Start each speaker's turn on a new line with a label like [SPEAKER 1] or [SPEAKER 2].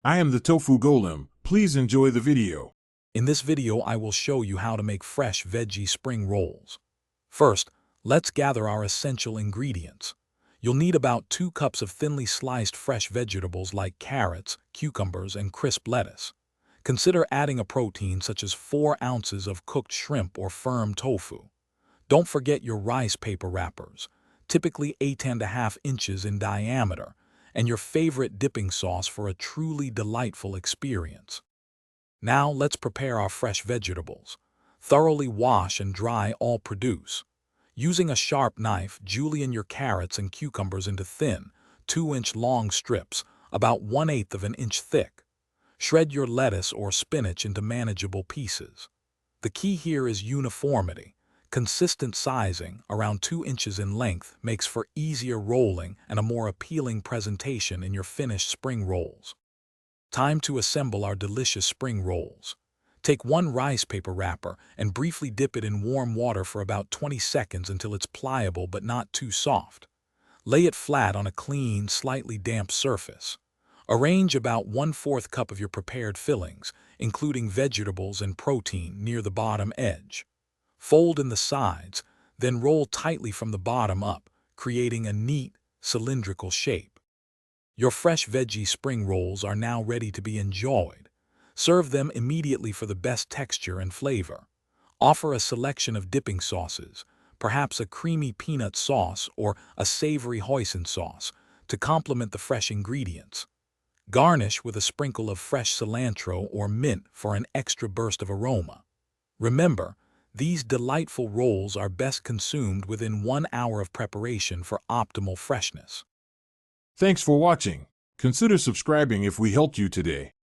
[SPEAKER 1] I am the Tofu Golem. Please enjoy the video.
[SPEAKER 2] In this video, I will show you how to make fresh veggie spring rolls. First, let's gather our essential ingredients. You'll need about 2 cups of thinly sliced fresh vegetables like carrots, cucumbers, and crisp lettuce. Consider adding a protein such as 4 ounces of cooked shrimp or firm tofu. Don't forget your rice paper wrappers, typically 8.5 inches in diameter, and your favorite dipping sauce for a truly delightful experience. Now let's prepare our fresh vegetables. Thoroughly wash and dry all produce. Using a sharp knife, julienne your carrots and cucumbers into thin, 2-inch long strips, about 1/8 of an inch thick. Shred your lettuce or spinach into manageable pieces. The key here is uniformity. Consistent sizing, around 2 inches in length, makes for easier rolling and a more appealing presentation in your finished spring rolls. Time to assemble our delicious spring rolls. Take 1 rice paper wrapper and briefly dip it in warm water for about 20 seconds until it's pliable but not too soft. Lay it flat on a clean, slightly damp surface. Arrange about 1/4 cup of your prepared fillings, including vegetables and protein, near the bottom edge. Fold in the sides, then roll tightly from the bottom up, creating a neat, cylindrical shape. Your fresh veggie spring rolls are now ready to be enjoyed. Serve them immediately for the best texture and flavor. Offer a selection of dipping sauces, perhaps a creamy peanut sauce or a savory hoisin sauce, to complement the fresh ingredients. Garnish with a sprinkle of fresh cilantro or mint for an extra burst of aroma. Remember, these delightful rolls are best consumed within 1 hour of preparation for optimal freshness.
[SPEAKER 1] Thanks for watching. Consider subscribing if we helped you today.